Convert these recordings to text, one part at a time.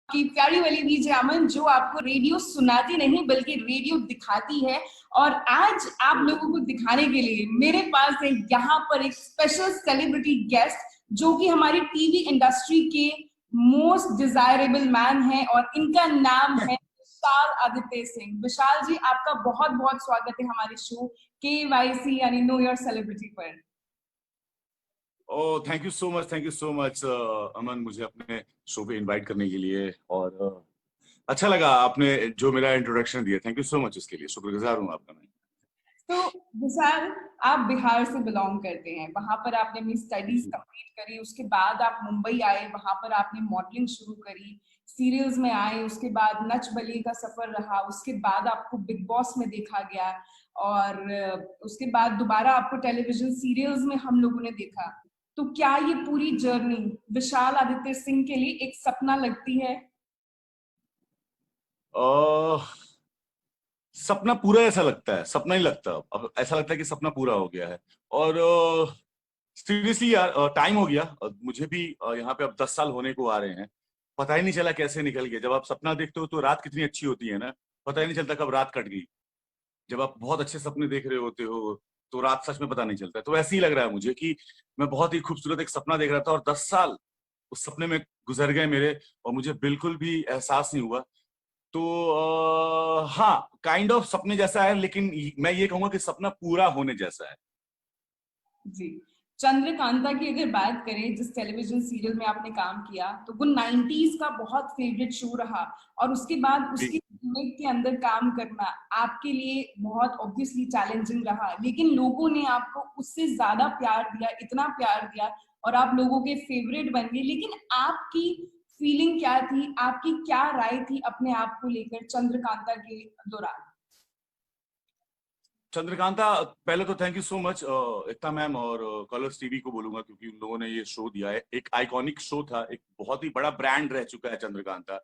की प्यारी वाली डीजे अमन, जो आपको रेडियो सुनाती नहीं बल्कि रेडियो दिखाती है। और आज आप लोगों को दिखाने के लिए मेरे पास है यहाँ पर एक स्पेशल सेलिब्रिटी गेस्ट, जो कि हमारी टीवी इंडस्ट्री के मोस्ट डिजायरेबल मैन है और इनका नाम है विशाल आदित्य सिंह। विशाल जी, आपका बहुत बहुत स्वागत है हमारे शो KYC यानी नो योर सेलिब्रिटी पर। ओह, thank you so much Aman, मुझे अपने शो पे इनवाइट करने के लिए। और अच्छा लगा आपने जो मेरा इंट्रोडक्शन दिया। थैंक यू सो मच, इसके लिए शुक्रगुजार हूँ आपका मैं। तो विशाल, आप बिहार से बिलोंग करते हैं, वहां पर आपने अपनी स्टडीज कंप्लीट करी, उसके बाद आप मुंबई आए, वहां पर आपने मॉडलिंग शुरू करी, सीरियल्स में आए, उसके बाद नच बलिए का सफर रहा, उसके बाद आपको बिग बॉस में देखा गया और उसके बाद दोबारा आपको टेलीविजन सीरियल्स में हम लोगों ने देखा। तो क्या ये पूरी जर्नी विशाल आदित्य सिंह के लिए एक सपना लगती है? सपना पूरा ऐसा लगता है, सपना ही लगता है। अब ऐसा लगता है कि सपना पूरा हो गया है। और सीरियसली यार, टाइम हो गया। मुझे भी यहाँ पे अब 10 साल होने को आ रहे हैं। पता ही नहीं चला कैसे निकल गया। जब आप सपना देखते हो तो रात कितनी अच्छी होती है ना, पता ही नहीं चलता कब रात कट गई। जब आप बहुत अच्छे सपने देख रहे होते हो तो रात सच में पता नहीं चलता। तो ऐसे ही लग रहा है मुझे कि मैं बहुत ही खूबसूरत एक सपना देख रहा था और 10 साल उस सपने में गुजर गए मेरे, और मुझे बिल्कुल भी एहसास नहीं हुआ। तो हाँ, काइंड ऑफ सपने जैसा है, लेकिन मैं ये कहूंगा कि सपना पूरा होने जैसा है। जी। चंद्रकांता की अगर बात करें, जिस टेलीविजन सीरियल में आपने काम किया, तो वो 90s का बहुत फेवरेट शो रहा और उसके बाद जी। उसकी रीमेक के अंदर काम करना आपके लिए बहुत ऑब्वियसली चैलेंजिंग रहा, लेकिन लोगों ने आपको उससे ज्यादा प्यार दिया, इतना प्यार दिया और आप लोगों के फेवरेट बन गए। लेकिन आपकी फीलिंग क्या थी, आपकी क्या राय थी अपने आप को लेकर चंद्रकांता के दौरान? चंद्रकांता, पहले तो thank you so much Ekta ma'am और कलर्स टीवी को बोलूंगा, क्योंकि उन लोगों ने ये शो दिया है। एक आइकॉनिक शो था, एक बहुत ही बड़ा ब्रांड रह चुका है चंद्रकांता।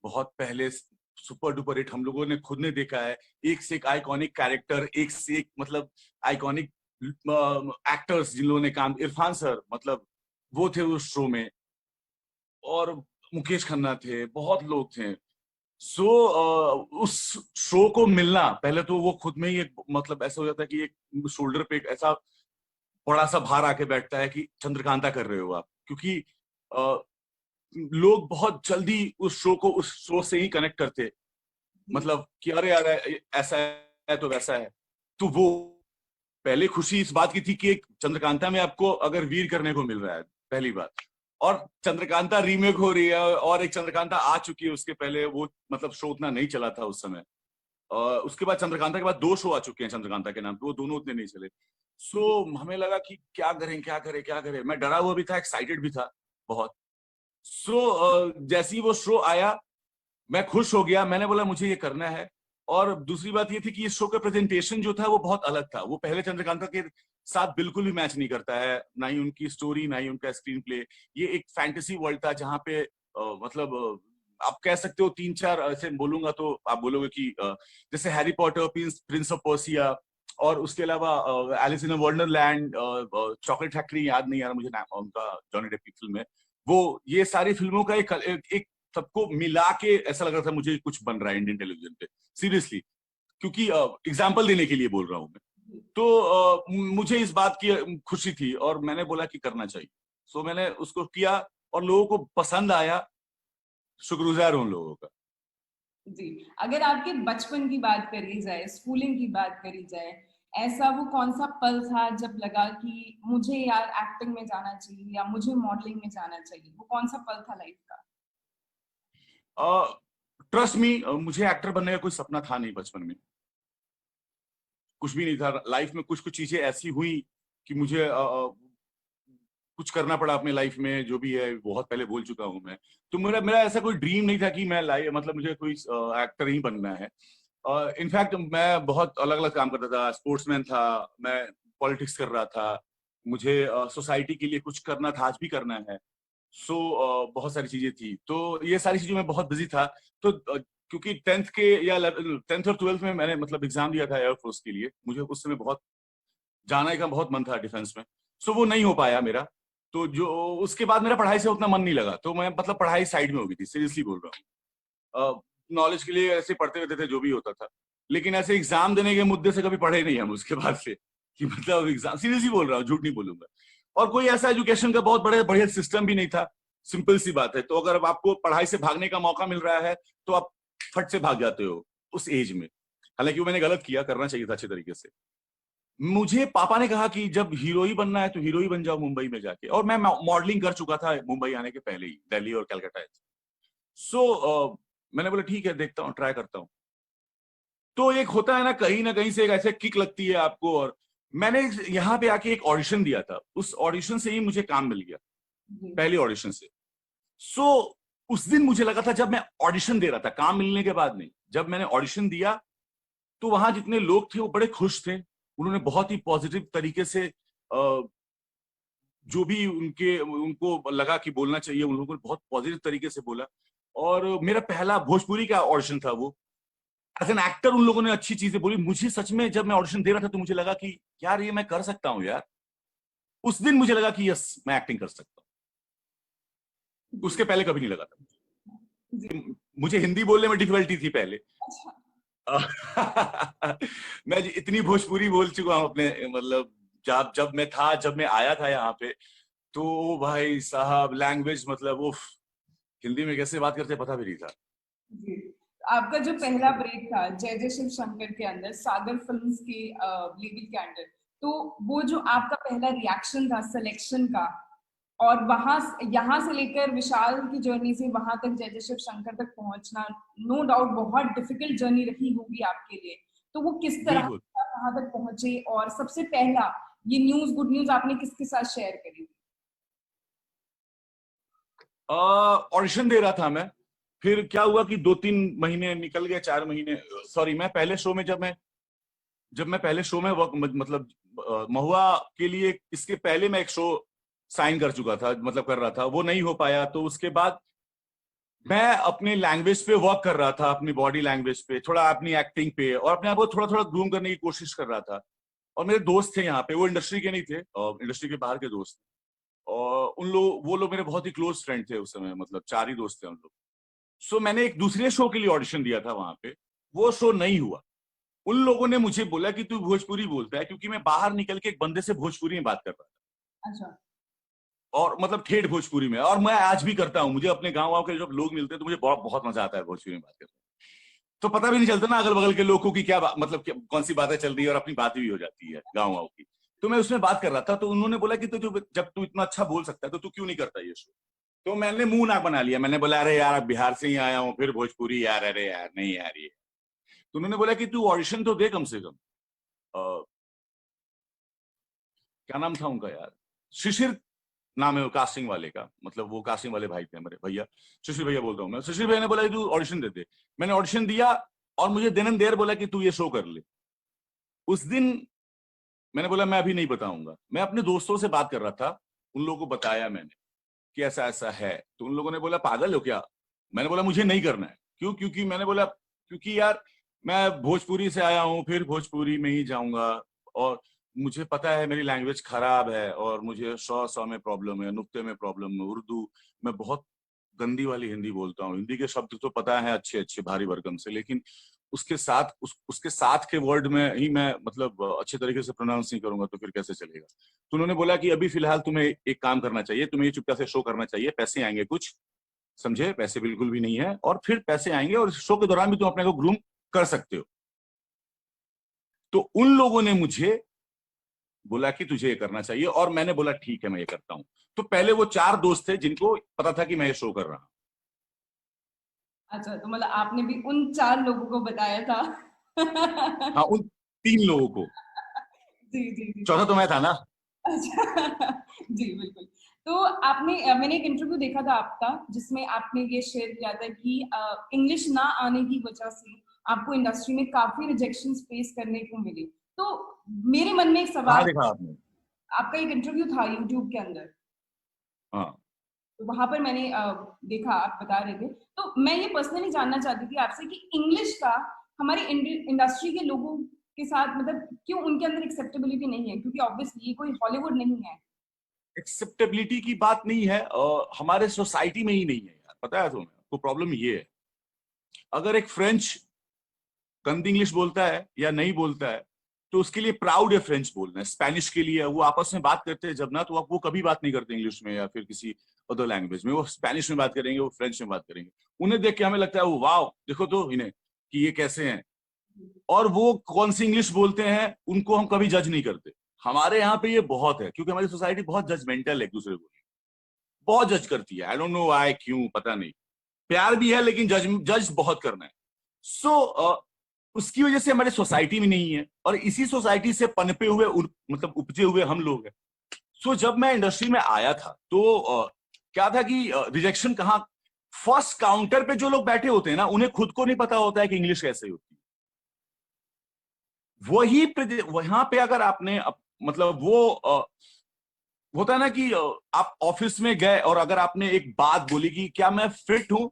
बहुत पहले सुपर डुपर हिट, हम लोगों ने खुद ने देखा है। एक से एक आइकॉनिक कैरेक्टर, एक से एक मतलब आइकॉनिक एक्टर्स जिन लोगों ने काम, इरफान सर मतलब वो थे उस शो में, और मुकेश खन्ना थे, बहुत लोग थे। सो उस शो को मिलना, पहले तो वो खुद में ही एक मतलब ऐसा हो जाता है कि एक शोल्डर पे एक ऐसा बड़ा सा भार आके बैठता है कि चंद्रकांता कर रहे हो आप, क्योंकि अ, लोग बहुत जल्दी उस शो को उस शो से ही कनेक्ट करते। मतलब कि अरे यार, ऐसा है तो वैसा है। तो वो पहले खुशी इस बात की थी कि एक चंद्रकांता में आपको अगर वीर करने को मिल रहा है, पहली बात। और चंद्रकांता रीमेक हो रही है और एक चंद्रकांता आ चुकी है। उसके पहले वो मतलब शो उतना नहीं चला था उस समय। उसके बाद चंद्रकांता के बाद 2 शो आ चुके हैं चंद्रकांता के नाम पे, वो दोनों उतने नहीं चले। सो हमें लगा कि क्या करें क्या करें क्या करें। मैं डरा हुआ भी था, एक्साइटेड भी था बहुत। जैसे ही वो शो आया, मैं खुश हो गया। मैंने बोला मुझे ये करना है। और दूसरी बात ये थी कि इस शो का प्रेजेंटेशन जो था वो बहुत अलग था। वो पहले चंद्रकांता के साथ बिल्कुल भी मैच नहीं करता है, ना ही उनकी स्टोरी, ना ही उनका स्क्रीन प्ले। ये एक फैंटेसी वर्ल्ड था जहाँ पे मतलब आप कह सकते हो 3-4 ऐसे बोलूंगा तो आप बोलोगे कि जैसे Harry Potter, Prince of Persia, और उसके अलावा Alice in Wonderland, chocolate factory, याद नहीं आ रहा मुझे नाम उनका, जॉनी डेप की फिल्म है वो। ये सारी फिल्मों का एक सबको मिला के ऐसा लग रहा था मुझे कुछ बन रहा है इंडियन टेलीविजन पे, सीरियसली। क्योंकि एग्जाम्पल देने के लिए बोल रहा हूं मैं। तो मुझे इस बात की खुशी थी और मैंने बोला कि करना चाहिए। सो मैंने उसको किया और लोगों को पसंद आया। शुक्रगुजार हूं उन लोगों का। जी। अगर आपके बचपन की बात करी जाए, स्कूलिंग की बात करी जाए, ऐसा वो कौन सा पल था जब लगा कि मुझे यार एक्टिंग में जाना चाहिए या मुझे मॉडलिंग में जाना चाहिए? वो कौन सा पल था लाइफ का? ट्रस्ट मी, मुझे एक्टर बनने का कोई सपना था नहीं बचपन में। कुछ भी नहीं था लाइफ में। कुछ कुछ चीजें ऐसी हुई कि मुझे कुछ करना पड़ा अपने लाइफ में। जो भी है बहुत पहले बोल चुका हूं मैं। तो मेरा मेरा ऐसा कोई ड्रीम नहीं था कि मैं लाइफ मतलब मुझे कोई एक्टर ही बनना है। इनफैक्ट मैं बहुत अलग अलग काम करता था। स्पोर्ट्समैन था मैं, पॉलिटिक्स कर रहा था, मुझे सोसाइटी के लिए कुछ करना था, आज भी करना है। बहुत सारी चीजें थी, तो ये सारी चीजों में बहुत बिजी था। तो क्योंकि 10th के या 10th और 12th में मैंने मतलब एग्जाम दिया था एयरफोर्स के लिए। मुझे उस समय बहुत जाने का बहुत मन था डिफेंस में। वो नहीं हो पाया मेरा। तो जो उसके बाद मेरा पढ़ाई से उतना मन नहीं लगा, तो मैं मतलब पढ़ाई साइड में हो गई थी, सीरियसली बोल रहा हूँ। नॉलेज के लिए ऐसे पढ़ते रहते थे जो भी होता था, लेकिन ऐसे एग्जाम देने के मुद्दे से कभी पढ़े नहीं हम उसके बाद से, कि मतलब एग्जाम, सीरियसली बोल रहा हूँ, झूठ नहीं बोलूंगा। और कोई ऐसा एजुकेशन का बहुत बड़े बढ़िया सिस्टम भी नहीं था, सिंपल सी बात है। तो अगर अब आपको पढ़ाई से भागने का मौका मिल रहा है तो आप फट से भाग जाते हो उस एज में। हालांकि वो मैंने गलत किया, करना चाहिए था अच्छे तरीके से। मुझे पापा ने कहा कि जब हीरो ही बनना है तो हीरो ही बन जाओ मुंबई में जाके, और मैं मॉडलिंग कर चुका था मुंबई आने के पहले ही, दिल्ली और कलकत्ता। सो मैंने बोला ठीक है, देखता हूँ, ट्राई करता हूँ। तो एक होता है ना कहीं से एक ऐसे किक लगती है आपको। और मैंने यहाँ पे आके एक ऑडिशन दिया था, उस ऑडिशन से ही मुझे काम मिल गया, पहले ऑडिशन से। सो उस दिन मुझे लगा था, जब मैं ऑडिशन दे रहा था, काम मिलने के बाद नहीं, जब मैंने ऑडिशन दिया तो वहां जितने लोग थे वो बड़े खुश थे। उन्होंने बहुत ही पॉजिटिव तरीके से जो भी उनको लगा कि बोलना चाहिए, उन लोगों ने बहुत पॉजिटिव तरीके से बोला। और मेरा पहला भोजपुरी का ऑडिशन था वो। एज एन एक्टर उन लोगों ने अच्छी चीजें बोली। मुझे सच में जब मैं ऑडिशन दे रहा था तो मुझे लगा कि यार ये मैं कर सकता हूँ यार। उस दिन मुझे लगा कि यस, मैं एक्टिंग कर सकता हूँ। उसके पहले कभी नहीं लगा था। मुझे हिंदी बोलने में डिफिकल्टी थी पहले। मैं इतनी भोजपुरी बोल चुका हूँ अपने, मतलब जब मैं आया था यहाँ पे, तो भाई साहब लैंग्वेज, मतलब उफ, हिंदी में कैसे बात करते पता भी नहीं था। जी। आपका जो पहला ब्रेक था जय जय शिव शंकर के अंदर, सागर फिल्म्स के लेबल के अंदर, तो वो जो आपका पहला रिएक्शन था सिलेक्शन का, और वहां यहाँ से लेकर विशाल की जर्नी से वहां तक जय जय शिव शंकर तक पहुंचना, नो डाउट बहुत डिफिकल्ट जर्नी रही होगी आपके लिए। तो वो किस तरह वहां तक पहुंचे, और सबसे पहला ये न्यूज, गुड न्यूज आपने किसके साथ शेयर करी? ऑडिशन दे रहा था मैं। फिर क्या हुआ कि 2-3 महीने निकल गए, 4 महीने, सॉरी, मैं पहले शो में जब मैं पहले शो में मतलब महुआ के लिए, इसके पहले मैं एक शो साइन कर चुका था, मतलब कर रहा था, वो नहीं हो पाया। तो उसके बाद मैं अपने लैंग्वेज पे वर्क कर रहा था, अपनी बॉडी लैंग्वेज पे, थोड़ा अपनी एक्टिंग पे, और अपने आप को थोड़ा थोड़ा ग्रूम करने की कोशिश कर रहा था। और मेरे दोस्त थे यहाँ पे, वो इंडस्ट्री के नहीं थे, इंडस्ट्री के बाहर के दोस्त। और वो लोग मेरे बहुत ही क्लोज फ्रेंड थे उस समय, मतलब 4 ही दोस्त थे हम लोग। सो मैंने एक दूसरे शो के लिए ऑडिशन दिया था वहां पे, वो शो नहीं हुआ। उन लोगों ने मुझे बोला कि तू भोजपुरी बोलता है, क्योंकि मैं बाहर निकल के एक बंदे से भोजपुरी में बात कर रहा था। अच्छा। और मतलब ठेठ भोजपुरी में, और मैं आज भी करता हूँ। मुझे अपने गाँव के जब लोग मिलते हैं तो मुझे बहुत बहुत मजा आता है भोजपुरी में बात करने। तो पता भी नहीं चलता ना अगल बगल के लोगों की क्या मतलब कौन सी बातें चल रही है, और अपनी बात भी हो जाती है गाँव की। तो मैं उसमें बात कर रहा था, तो उन्होंने बोला कि जब तू इतना अच्छा बोल सकता है तो तू क्यों नहीं करता ये शो। तो मैंने मुंह ना बना लिया, मैंने बोला अरे यार बिहार से ही आया हूँ, फिर भोजपुरी यार, अरे यार नहीं यार ये। तो उन्होंने बोला कि तू ऑडिशन तो दे कम से कम। क्या नाम था उनका यार, शिशिर नाम है वो कास्टिंग वाले का, मतलब वो कास्टिंग वाले भाई थे हमारे भैया, शिशिर भैया बोल रहा हूँ मैं। शिशिर भैया ने बोला कि तू ऑडिशन दे दे। मैंने ऑडिशन दिया, और मुझे देन एंड देयर बोला कि तू ये शो कर ले। उस दिन मैंने बोला मैं अभी नहीं बताऊंगा। मैं अपने दोस्तों से बात कर रहा था, उन लोगों को बताया मैंने कि ऐसा ऐसा है। तो उन लोगों ने बोला पागल हो क्या। मैंने बोला मुझे नहीं करना है। क्यों? क्योंकि मैंने बोला क्योंकि यार मैं भोजपुरी से आया हूँ, फिर भोजपुरी में ही जाऊंगा, और मुझे पता है मेरी लैंग्वेज खराब है, और मुझे सौ में प्रॉब्लम है, नुक्ते में प्रॉब्लम है, उर्दू मैं बहुत गंदी वाली हिंदी बोलता हूँ। हिंदी के शब्द तो पता है अच्छे अच्छे भारी भरकम से, लेकिन उसके साथ के वर्ड में ही मैं मतलब अच्छे तरीके से प्रोनाउंस नहीं करूंगा तो फिर कैसे चलेगा। तो उन्होंने बोला कि अभी फिलहाल तुम्हें एक काम करना चाहिए, तुम्हें ये चुपचाप से शो करना चाहिए, पैसे आएंगे कुछ, समझे, पैसे बिल्कुल भी नहीं है, और फिर पैसे आएंगे, और शो के दौरान भी तुम अपने को ग्रूम कर सकते हो। तो उन लोगों ने मुझे बोला कि तुझे ये करना चाहिए, और मैंने बोला ठीक है मैं ये करता हूं। तो पहले वो 4 दोस्त थे जिनको पता था कि मैं ये शो कर रहा हूं। अच्छा, तो मतलब आपने भी उन 4 लोगों को बताया था? हाँ, उन 3 लोगों को। जी जी जी। चौथा तो मैं था ना। अच्छा। जी बिल्कुल। तो आपने मैंने एक इंटरव्यू देखा था आपका, जिसमें आपने ये शेयर किया था कि इंग्लिश ना आने की वजह से आपको इंडस्ट्री में काफी रिजेक्शंस फेस करने को मिले। तो मेरे मन में एक कहाँ सवाल, देखा आपने? आपका एक इंटरव्यू था यूट्यूब के अंदर, हाँ तो वहां पर मैंने देखा आप बता रहे थे। तो मैं ये पर्सनली जानना चाहती थी आपसे कि इंग्लिश का हमारे इंडस्ट्री के लोगों के साथ मतलब क्यों उनके अंदर एक्सेप्टेबिलिटी नहीं है, क्योंकि ऑब्वियसली ये कोई हॉलीवुड नहीं है। एक्सेप्टेबिलिटी की बात नहीं है, हमारे सोसाइटी में ही नहीं है यार, पता है तुम्हें, तो प्रॉब्लम ये है। अगर एक फ्रेंच गंदी इंग्लिश बोलता है या नहीं बोलता है तो उसके लिए प्राउड है फ्रेंच बोलना है। स्पेनिश के लिए वो आपस में बात करते हैं जब ना, तो वो कभी बात नहीं करते इंग्लिश में या फिर किसी अदर लैंग्वेज में, वो स्पेनिश में बात करेंगे, वो फ्रेंच में बात करेंगे। उन्हें देख के हमें लगता है वो वाह देखो तो इन्हें कि ये कैसे हैं, और वो कौन सी इंग्लिश बोलते हैं उनको हम कभी जज नहीं करते। हमारे यहाँ पे ये बहुत है क्योंकि हमारी सोसाइटी बहुत जजमेंटल है, एक दूसरे को बहुत जज करती है। आई डोंट नो व्हाई, क्यों पता नहीं। प्यार भी है लेकिन जज जज बहुत करना है। सो उसकी वजह से हमारे सोसाइटी में नहीं है, और इसी सोसाइटी से पनपे हुए मतलब उपजे हुए हम लोग हैं। सो जब मैं इंडस्ट्री में आया था तो क्या था कि रिजेक्शन कहाँ, फर्स्ट काउंटर पे जो लोग बैठे होते हैं ना, उन्हें खुद को नहीं पता होता है कि इंग्लिश कैसे होती है। वही वहां पे अगर आपने मतलब वो होता है ना कि आप ऑफिस में गए और अगर आपने एक बात बोली कि क्या मैं फिट हूं,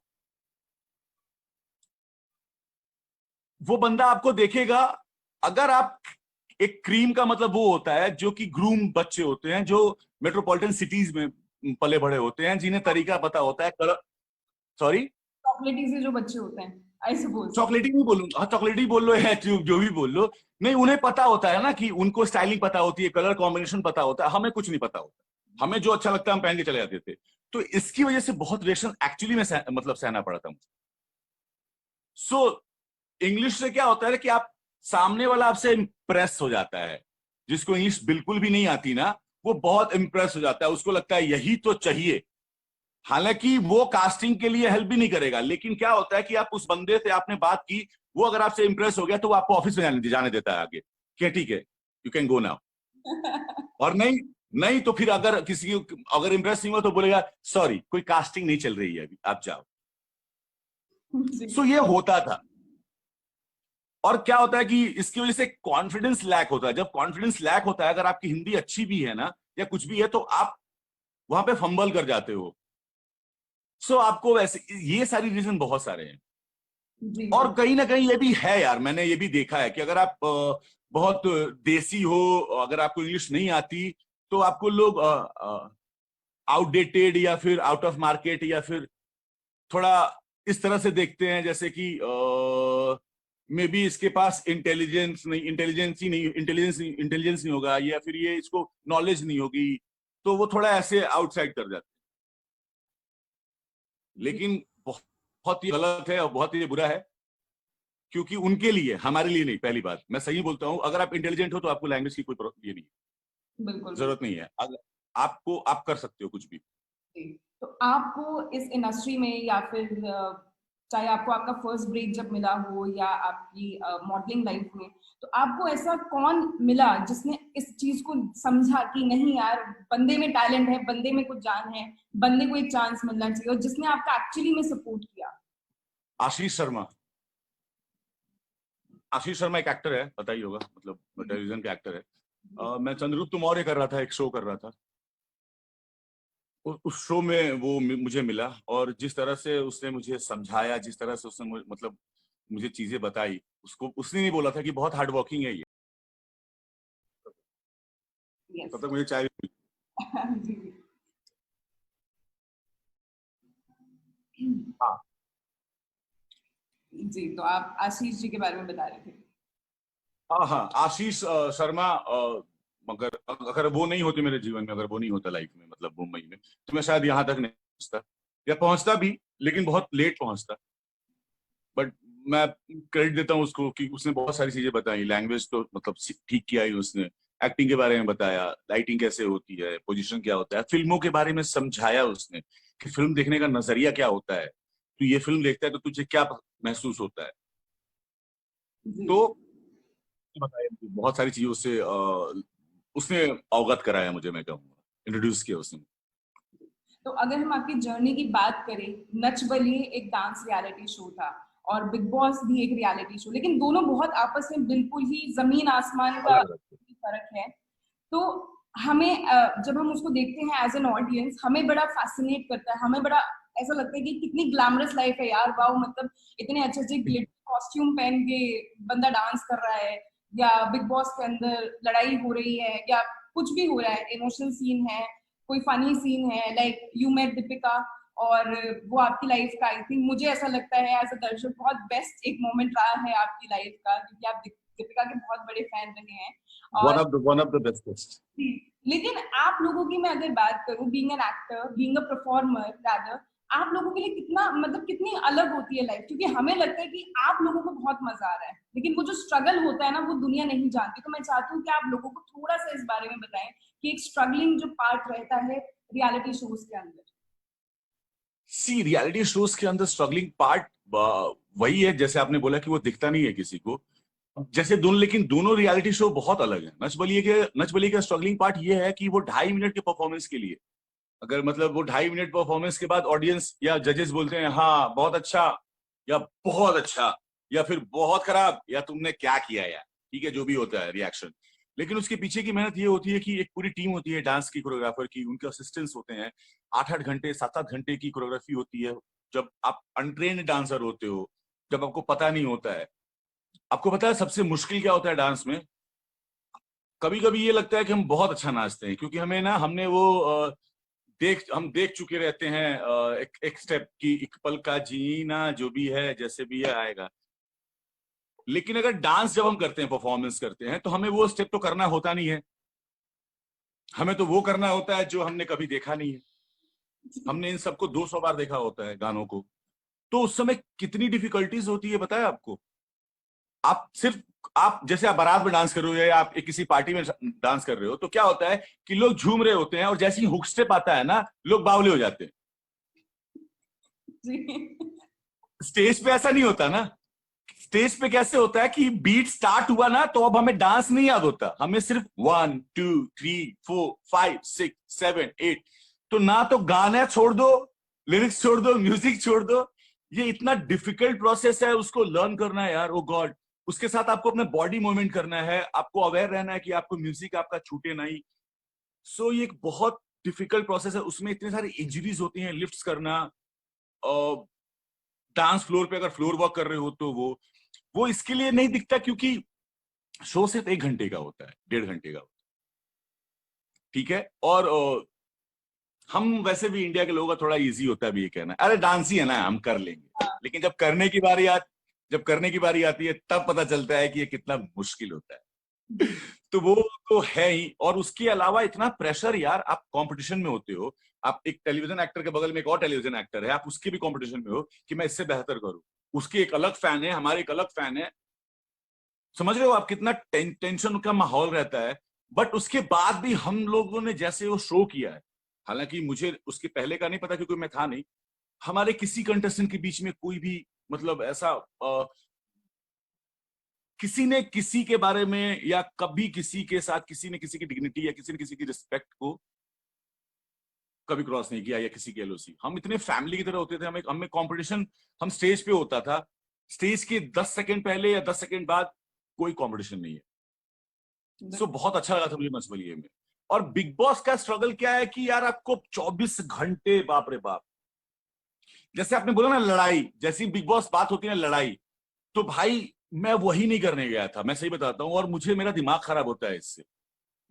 वो बंदा आपको देखेगा। अगर आप एक क्रीम का मतलब वो होता है जो कि ग्रूम बच्चे होते हैं, जो मेट्रोपॉलिटन सिटीज में पले बड़े होते हैं, जिन्हें तरीका पता होता है कलर, सॉरी, चॉकलेटी से जो बच्चे होते हैं, ऐसे बोल सकते चॉकलेटी नहीं बोलूंगा, हाँ चॉकलेटी बोल लो या जो भी बोल लो, नहीं उन्हें पता होता है ना कि उनको स्टाइलिंग पता होती है, कलर कॉम्बिनेशन पता होता है, हमें कुछ नहीं पता होता। हमें जो अच्छा लगता है हम पहन के चले जाते थे। तो इसकी वजह से बहुत रिएक्शन एक्चुअली में मतलब सहना पड़ा था मुझे। सो इंग्लिश से क्या होता है कि आप, सामने वाला आपसे इम्प्रेस हो जाता है। जिसको इंग्लिश बिल्कुल भी नहीं आती ना, वो बहुत इम्प्रेस हो जाता है, उसको लगता है यही तो चाहिए। हालांकि वो कास्टिंग के लिए हेल्प भी नहीं करेगा, लेकिन क्या होता है कि आप उस बंदे से आपने बात की, वो अगर आपसे इंप्रेस हो गया तो वो आपको ऑफिस में जाने देता है आगे, क्या ठीक है यू कैन गो नाउ। और नहीं, नहीं तो फिर अगर किसी अगर इंप्रेस नहीं हुआ तो बोलेगा सॉरी कोई कास्टिंग नहीं चल रही है अभी, आप जाओ। जी। सो ये होता था। और क्या होता है कि इसकी वजह से कॉन्फिडेंस लैक होता है। जब कॉन्फिडेंस लैक होता है, अगर आपकी हिंदी अच्छी भी है ना या कुछ भी है, तो आप वहां पे फंबल कर जाते हो। सो आपको वैसे ये सारी रीजन बहुत सारे हैं। जी और कहीं ना कहीं ये भी है यार, मैंने ये भी देखा है कि अगर आप बहुत देसी हो, अगर आपको इंग्लिश नहीं आती, तो आपको लोग आउटडेटेड या फिर आउट ऑफ मार्केट या फिर थोड़ा इस तरह से देखते हैं, जैसे कि मे बी इसके पास इंटेलिजेंस नहीं होगा, या फिर ये इसको नॉलेज नहीं होगी, तो वो थोड़ा ऐसे आउटसाइड कर जाते हैं। जी। लेकिन बहुत ही गलत है और बहुत ही बुरा है, क्योंकि उनके लिए, हमारे लिए नहीं। पहली बात मैं सही बोलता हूं, अगर आप इंटेलिजेंट हो तो आपको लैंग्वेज की कोई ये नहीं, बिल्कुल बिल्कुल। जरूरत नहीं है। अगर आपको, आप कर सकते हो कुछ भी। जी। तो आपको इस इंडस्ट्री में या फिर चाहे आपको आपका फर्स्ट ब्रेक जब मिला हो या आपकी मॉडलिंग लाइफ में, तो आपको ऐसा कौन मिला जिसने इस चीज को समझा कि नहीं यार, बंदे में टैलेंट है, बंदे में कुछ जान है, बंदे को एक चांस मिलना चाहिए, और जिसने आपका एक्चुअली में सपोर्ट किया? आशीष शर्मा। आशीष शर्मा एक एक्टर है, पता ही होगा, मतलब टेलीविजन का एक्टर है। मैं चंद्रगुप्त मौर्य कर रहा था, एक शो कर रहा था। उस शो में वो मुझे मिला, और जिस तरह से उसने मुझे समझाया, जिस तरह से उसने मतलब मुझे चीजें बताई, उसको उसने नहीं बोला था कि बहुत हार्ड वर्किंग है ये। यस। तब तक मुझे चाय भी जी हाँ। जी। तो आप आशीष जी के बारे में बता रहे थे। हाँ हाँ, आशीष शर्मा। मगर अगर वो नहीं होते मेरे जीवन में, अगर वो नहीं होता लाइफ में, मतलब मुंबई में, तो मैं शायद यहाँ तक नहीं पहुंचता, या पहुंचता भी लेकिन बहुत लेट पहुंचता। बट मैं क्रेडिट देता हूँ उसको कि उसने बहुत सारी चीजें बताई। लैंग्वेज तो मतलब ठीक किया ही उसने, एक्टिंग के बारे में बताया, लाइटिंग कैसे होती है, पोजीशन क्या होता है, फिल्मों के बारे में समझाया उसने कि फिल्म देखने का नजरिया क्या होता है, तू ये फिल्म देखता है तो तुझे क्या महसूस होता है। जी। तो बताया मुझे बहुत सारी चीजों से, उसने अवगत कराया मुझे, मैं कहूँगा इंट्रोड्यूस किया उसने। तो अगर हम आपकी जर्नी की बात करें, नच बलिए एक डांस रियलिटी शो था, और बिग बॉस भी एक रियलिटी शो, लेकिन दोनों बहुत आपस में बिल्कुल ही जमीन आसमान का अलग अलग। फर्क है। तो हमें जब हम उसको देखते हैं एज एन ऑडियंस, हमें बड़ा फैसिनेट करता है, हमें बड़ा ऐसा लगता है कि कितनी ग्लैमरस लाइफ है यार, वाओ, मतलब इतने अच्छे अच्छे ग्लिटर कॉस्ट्यूम पहन के बंदा डांस कर रहा है, या बिग बॉस के अंदर लड़ाई हो रही है, या कुछ भी हो रहा है, इमोशनल सीन है, कोई फनी सीन है, लाइक यू मेट दीपिका और वो आपकी लाइफ का, आई थिंक मुझे ऐसा लगता है एज अ दर्शक बहुत बेस्ट एक मोमेंट रहा है आपकी लाइफ का, क्योंकि आप दीपिका के बहुत बड़े फैन रहे हैं। और वन ऑफ द बेस्ट। लेकिन आप लोगों की मैं अगर बात करूं, being an actor, being a performer rather, आप लोगों के लिए कितना मतलब कितनी अलग होती है लाइफ, क्योंकि हमें लगता है कि आप लोगों को बहुत मजा आ रहा है, लेकिन वो जो स्ट्रगल होता है ना वो दुनिया नहीं जानती। तो मैं चाहती हूँ कि आप लोगों को थोड़ा सा इस बारे में बताएं कि एक स्ट्रगलिंग जो पार्ट रहता है रियलिटी शोज के अंदर। सी रियलिटी शोज के अंदर स्ट्रगलिंग पार्ट वही है, जैसे आपने बोला कि वो दिखता नहीं है किसी को, जैसे दोनों, लेकिन दोनों रियलिटी शो बहुत अलग है। नच बलिए का स्ट्रगलिंग पार्ट ये है कि वो 2.5 मिनट के परफॉर्मेंस के लिए, अगर मतलब वो 2.5 मिनट परफॉर्मेंस के बाद ऑडियंस या जजेस बोलते हैं हाँ बहुत अच्छा या बहुत अच्छा या फिर बहुत खराब या तुमने क्या किया यार, ठीक है जो भी होता है रिएक्शन, लेकिन उसके पीछे की मेहनत ये होती है कि एक पूरी टीम होती है डांस की, कोरियोग्राफर की, उनके असिस्टेंट्स होते हैं, 8-8 घंटे 7-7 घंटे की कोरियोग्राफी होती है। जब आप अनट्रेन्ड डांसर होते हो, जब आपको पता नहीं होता है, आपको पता है सबसे मुश्किल क्या होता है डांस में? कभी कभी ये लगता है कि हम बहुत अच्छा नाचते हैं क्योंकि हमें ना, हमने वो हम देख चुके रहते हैं एक स्टेप की, एक पल का जीना जो भी है जैसे भी है आएगा। लेकिन अगर डांस जब हम करते हैं, परफॉर्मेंस करते हैं, तो हमें वो स्टेप तो करना होता नहीं है, हमें तो वो करना होता है जो हमने कभी देखा नहीं है। हमने इन सबको 200 बार देखा होता है गानों को, तो उस समय कितनी डिफिकल्टीज होती है बताया आपको। आप जैसे आप बारात में डांस कर रहे हो या आप एक किसी पार्टी में डांस कर रहे हो, तो क्या होता है कि लोग झूम रहे होते हैं और जैसे ही हुक स्टेप आता है ना, लोग बावले हो जाते हैं। स्टेज पे ऐसा नहीं होता ना। स्टेज पे कैसे होता है कि बीट स्टार्ट हुआ ना तो अब हमें डांस नहीं याद होता, हमें सिर्फ 1 2 3 4 5 6 7 8, तो ना तो गाना छोड़ दो, लिरिक्स छोड़ दो, म्यूजिक छोड़ दो। ये इतना डिफिकल्ट प्रोसेस है, उसको लर्न करना है यार, ओ गॉड। उसके साथ आपको अपना बॉडी मूवमेंट करना है, आपको अवेयर रहना है कि आपको म्यूजिक आपका छूटे नहीं। सो ये एक बहुत डिफिकल्ट प्रोसेस है, उसमें इतने सारी इंजरीज होती हैं, लिफ्ट्स करना, डांस फ्लोर पे अगर फ्लोर वॉक कर रहे हो तो वो इसके लिए नहीं दिखता क्योंकि शो सिर्फ 1 घंटे का होता है, 1.5 घंटे का होता है, ठीक है। और हम वैसे भी इंडिया के लोगों का थोड़ा इजी होता है भी ये कहना, अरे डांस ही है ना हम कर लेंगे, लेकिन जब करने की बारी आती है तब पता चलता है कि ये कितना मुश्किल होता है। तो वो तो है ही, और उसके अलावा इतना प्रेशर यार, आप कंपटीशन में होते हो, आप एक टेलीविजन एक्टर के बगल में एक और टेलीविजन एक्टर है, आप उसके भी कंपटीशन में हो कि मैं इससे बेहतर करूं, उसके एक अलग फैन है, हमारे एक अलग फैन है, समझ रहे हो आप कितना टेंशन का माहौल रहता है। बट उसके बाद भी हम लोगों ने जैसे वो शो किया है, हालांकि मुझे उसके पहले का नहीं पता क्योंकि मैं था नहीं, हमारे किसी कंटेस्टेंट के बीच में कोई भी मतलब ऐसा किसी ने किसी के बारे में या कभी किसी के साथ किसी ने किसी की डिग्निटी या किसी ने किसी की रिस्पेक्ट को कभी क्रॉस नहीं किया, या किसी की एलओसी। हम इतने फैमिली की तरह होते थे, हमें कंपटीशन, हम स्टेज पे होता था, स्टेज के 10 सेकंड पहले या 10 सेकंड बाद कोई कंपटीशन नहीं है। सो बहुत अच्छा लगा था मुझे नच बलिए में। और बिग बॉस का स्ट्रगल क्या है कि यार आपको 24 घंटे, बाप रे बाप, जैसे आपने बोला ना लड़ाई, जैसी बिग बॉस बात होती है ना लड़ाई, तो भाई मैं वही नहीं करने गया था, मैं सही बताता हूँ, और मुझे मेरा दिमाग खराब होता है इससे,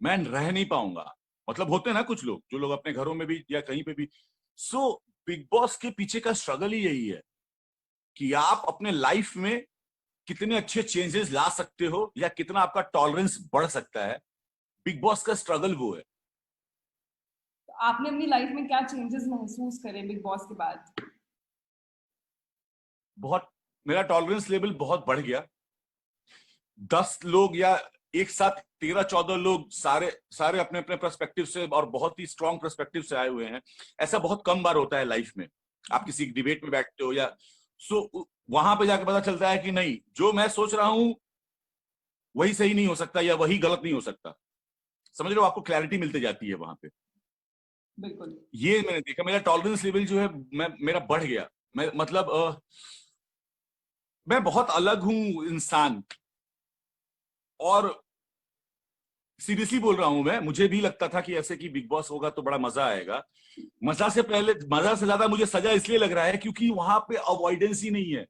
मैं रह नहीं पाऊंगा। मतलब होते हैं ना कुछ लोग, जो लोग अपने घरों में भी या कहीं पे भी। सो बिग बॉस के पीछे का स्ट्रगल ही यही है कि आप अपने लाइफ में कितने अच्छे चेंजेस ला सकते हो या कितना आपका टॉलरेंस बढ़ सकता है। बिग बॉस का स्ट्रगल वो है। तो आपने अपनी लाइफ में क्या चेंजेस महसूस करे बिग बॉस के बाद? बहुत, मेरा टॉलरेंस लेवल बहुत बढ़ गया। 10 लोग या एक साथ 13-14 लोग सारे सारे अपने अपने पर्सपेक्टिव से और बहुत ही स्ट्रॉन्ग पर्सपेक्टिव से आए हुए हैं, ऐसा बहुत कम बार होता है लाइफ में। आप किसी डिबेट में बैठते हो या वहां पे जाकर पता चलता है कि नहीं, जो मैं सोच रहा हूं वही सही नहीं हो सकता या वही गलत नहीं हो सकता, समझ रहे हो, आपको क्लैरिटी मिलती जाती है वहां पे। बिल्कुल। ये मैंने देखा, मेरा टॉलरेंस लेवल जो है मेरा बढ़ गया। मैं मतलब मैं बहुत अलग हूं इंसान, और सीरियसली बोल रहा हूं मैं, मुझे भी लगता था कि ऐसे कि बिग बॉस होगा तो बड़ा मजा आएगा। मजा से ज्यादा मुझे सजा इसलिए लग रहा है क्योंकि वहां पे अवॉइडेंस ही नहीं है।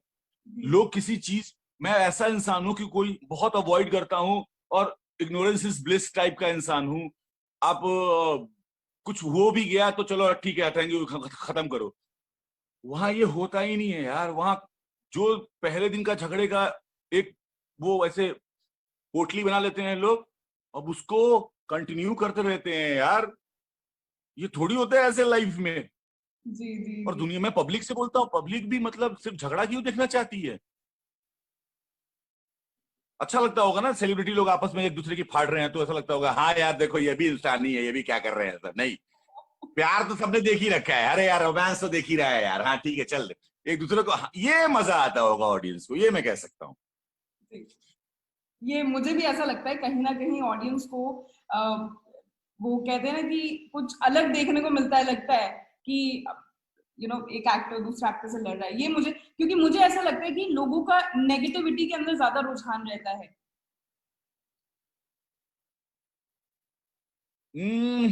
लोग किसी चीज, मैं ऐसा इंसान हूं कि कोई बहुत अवॉइड करता हूं और इग्नोरेंस इज ब्लिस टाइप का इंसान हूं। आप कुछ हो भी गया तो चलो ठीक है, थैंक यू, खत्म करो। वहां ये होता ही नहीं है यार। वहां जो पहले दिन का झगड़े का एक वो ऐसे पोटली बना लेते हैं लोग, अब उसको कंटिन्यू करते रहते हैं यार। ये थोड़ी होता है ऐसे लाइफ में। जी जी और जी। दुनिया में पब्लिक से बोलता हूँ, पब्लिक भी मतलब सिर्फ झगड़ा क्यों देखना चाहती है? अच्छा लगता होगा ना सेलिब्रिटी लोग आपस में एक दूसरे की फाड़ रहे हैं, तो ऐसा लगता होगा हाँ यार देखो ये भी इंसान नहीं है, ये भी क्या कर रहे हैं सब। नहीं, प्यार तो सबने देख ही रखा है, अरे यार रोमांस तो देख ही रहा है यार, हाँ ठीक है चल एक दूसरे को, ये मजा आता होगा ऑडियंस को, ये मैं कह सकता हूँ। जी। ये मुझे भी ऐसा लगता है कहीं ना कहीं ऑडियंस को वो कहते हैं ना कि कुछ अलग देखने को मिलता है, लगता है कि एक एक्टर दूसरे एक्टर से लड़ रहा है। ये मुझे, क्योंकि मुझे ऐसा लगता है कि लोगों का नेगेटिविटी के अंदर ज्यादा रुझान रहता है। हम्म,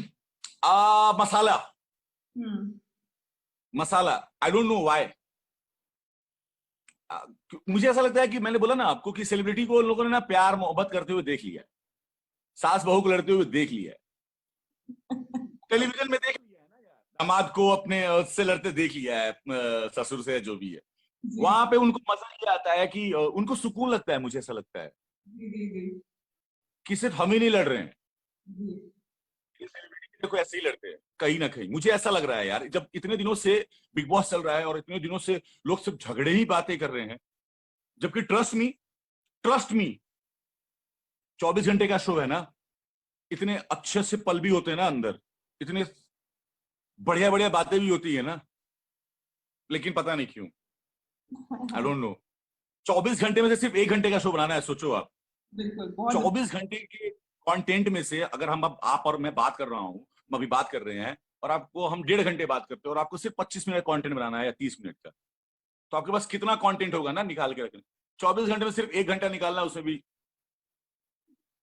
मसाला, हम्म। मसाला, आई डोंट नो व्हाई। मुझे ऐसा लगता है कि मैंने बोला ना आपको कि सेलिब्रिटी को लोगों ने ना प्यार मोहब्बत करते हुए देख लिया, सास बहू को लड़ते हुए देख लिया, टेलीविजन में देख लिया है ना यार, दामाद को अपने से लड़ते देख लिया है, ससुर से जो भी है। जी वहां पे उनको मजा ये आता है कि उनको सुकून लगता है, मुझे ऐसा लगता है जी जी जी कि सिर्फ हम ही नहीं लड़ रहे हैं, जी। ये सेलिब्रिटी को ऐसे ही लड़ते हैं कहीं ना कहीं। मुझे ऐसा लग रहा है यार, जब इतने दिनों से बिग बॉस चल रहा है और इतने दिनों से लोग सिर्फ झगड़े ही बातें कर रहे हैं, जबकि ट्रस्ट मी 24 घंटे का शो है ना, इतने अच्छे से पल भी होते हैं ना अंदर, इतने बढ़िया बढ़िया बातें भी होती है ना, लेकिन पता नहीं क्यों, आई डोंट नो। 24 घंटे में से सिर्फ 1 घंटे का शो बनाना है, सोचो आप। बिल्कुल, बहुत। 24 घंटे के कंटेंट में से अगर हम, अब आप और मैं बात कर रहा हूं, हम अभी बात कर रहे हैं, और आपको हम 1.5 घंटे बात करते हैं, और आपको सिर्फ 25 मिनट कंटेंट बनाना है या 30 मिनट का, तो आपके पास कितना कंटेंट होगा ना निकाल के रखने। 24 घंटे में सिर्फ 1 घंटा निकालना, उसमें भी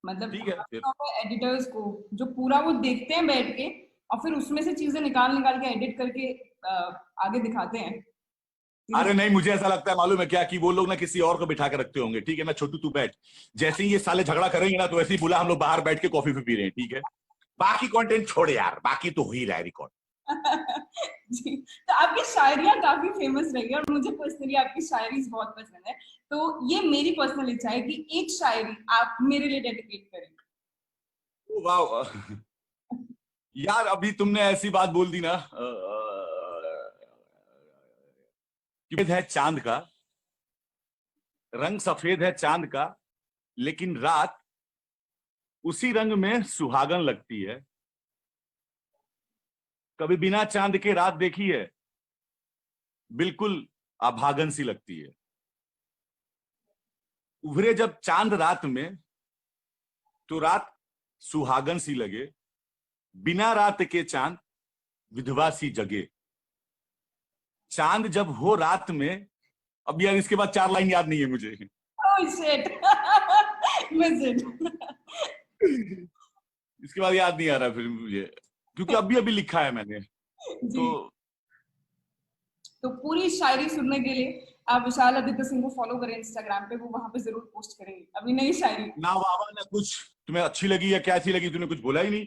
मतलब ठीक है फिर। एडिटर्स को जो पूरा वो देखते हैं बैठ के, और फिर उसमें से चीजें निकाल निकाल के एडिट करके आगे दिखाते हैं। अरे नहीं, मुझे ऐसा लगता है मालूम है क्या, कि वो लोग ना किसी और को बिठा के रखते होंगे, ठीक है ना छोटू तू बैठ, जैसे ही ये साले झगड़ा करेंगे ना, तो ऐसे ही बोला हम लोग बाहर बैठ के कॉफी पी रहे हैं, ठीक है, बाकी कंटेंट छोड़ यार, बाकी तो हो ही रहा है रिकॉर्ड। जी। तो आपकी शायरियाँ काफी फेमस रही है और मुझे पर्सनली आपकी शायरी बहुत पसंद है। तो ये मेरी पर्सनल इच्छा है कि एक शायरी आप मेरे लिए डेडिकेट करें। वाह यार, अभी तुमने ऐसी बात बोल दी ना, सफेद है चांद का, रंग सफेद है चांद का, लेकिन रात उसी रंग में सुहागन लगती है। कभी बिना चांद के रात देखी है, बिल्कुल अभागन सी लगती है। उभरे जब चांद रात में, तो रात सुहागन सी लगे, बिना रात के चांद विधवा सी जगे। चांद जब हो रात में, अब यार इसके बाद 4 लाइन याद नहीं है मुझे। Oh shit, miss it. इसके बाद याद नहीं आ रहा फिर मुझे, क्योंकि अभी अभी लिखा है मैंने जी। तो। तो पूरी शायरी सुनने के लिए आप विशाल आदित्य सिंह को फॉलो करें इंस्टाग्राम पे, वो वहां पे जरूर पोस्ट करेंगे अभी नई शायरी। ना वाह ना कुछ। तुम्हें अच्छी लगी या क्या अच्छी लगी, तूने कुछ बोला ही नहीं।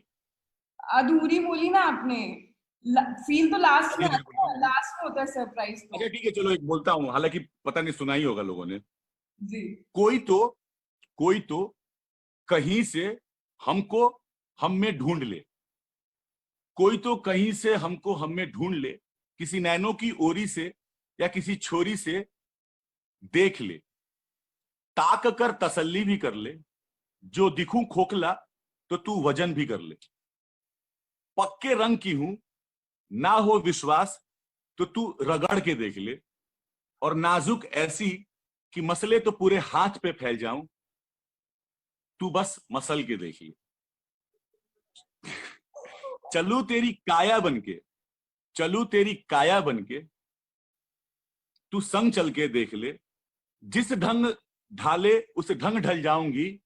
अधूरी बोली ना आपने, फील तो लास्ट में अरे देखो आता ना, है, लास्ट में होता है सरप्राइज तो। अच्छा ठीक है चलो एक बोलता हूँ, हालांकि पता नहीं सुना ही होगा लोगों ने। जी। कोई तो कहीं से हमको हम में ढूंढ ले, कोई तो कहीं से हमको हम में ढूंढ ले, किसी नैनो की ओरी से या किसी छोरी से देख ले, ताक कर तसल्ली भी कर ले, जो दिखूं खोखला तो तू वजन भी कर ले, पक्के रंग की हूं ना हो विश्वास तो तू रगड़ के देख ले, और नाजुक ऐसी कि मसले तो पूरे हाथ पे फैल जाऊं, तू बस मसल के देख ले। चलू तेरी काया बनके, चलू तेरी काया बनके, तू संग चल के देख ले, जिस ढंग ढाले उस ढंग ढल जाऊंगी,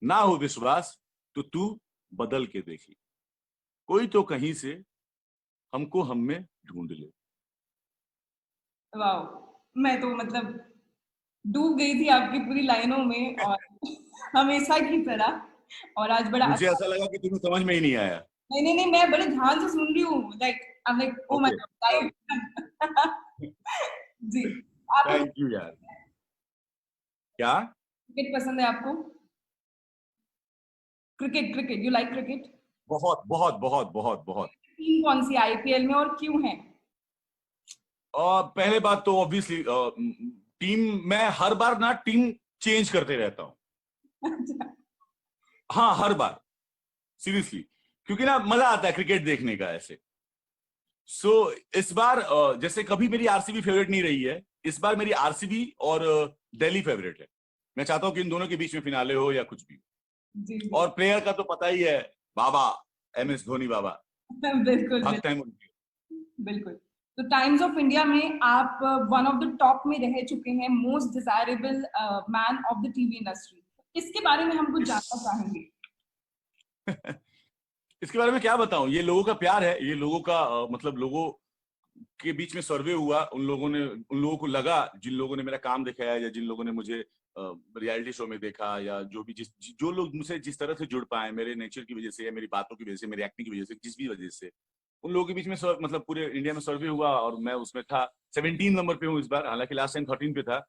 ना हो विश्वास तो तू बदल के देखी, कोई तो कहीं से हमको हम में ढूंढ ले। वाह, मैं तो मतलब डूब गई थी आपकी पूरी लाइनों में, और हमेशा की तरह। और आज बड़ा मुझे अच्छा। ऐसा लगा कि तुम्हें समझ में ही नहीं आया। नहीं नहीं नहीं, मैं बड़े ध्यान से सुन रही हूँ, like I am like oh my okay, god. जी, आपको थैंक यू यार। क्या? क्रिकेट पसंद है आपको? Cricket, cricket, you like cricket? बहुत बहुत बहुत बहुत बहुत। टीम कौन सी आईपीएल में और क्यों है? और पहले बात तो ऑब्वियसली टीम, मैं हर बार ना टीम चेंज करते रहता हूँ। अच्छा, हाँ, हर बार, सीरियसली, क्योंकि ना मजा आता है क्रिकेट देखने का ऐसे। सो इस बार जैसे कभी मेरी आरसीबी फेवरेट नहीं रही है, इस बार मेरी आरसीबी और दिल्ली फेवरेट है। मैं चाहता हूं कि इन दोनों के बीच में फिनाले हो या कुछ भी। जी जी। और प्लेयर का तो पता ही है, बाबा, MS धोनी बाबा, बिल्कुल भक्त बिल्कुल हैं उनके। बिल्कुल। तो टाइम्स ऑफ इंडिया में आप वन ऑफ द टॉप में रह चुके हैं, most desirable man of the TV industry. इसके बारे में हम कुछ जानना चाहेंगे। इसके बारे में क्या बताऊं, ये लोगों का प्यार है, ये लोगों का मतलब लोगों के बीच में सर्वे हुआ, उन लोगों को लगा, जिन लोगों ने मेरा काम देखा है या जिन लोगों ने मुझे रियलिटी शो में देखा, या जो भी जो लोग मुझसे जिस तरह से जुड़ पाए, मेरे नेचर की वजह से या मेरी बातों की वजह से, मेरी एक्टिंग की वजह से, जिस भी वजह से, उन लोगों के बीच में मतलब पूरे इंडिया में सर्वे हुआ और मैं उसमें था। 17 नंबर पे हूँ इस बार, हालांकि लास्ट टाइम 13 पे था।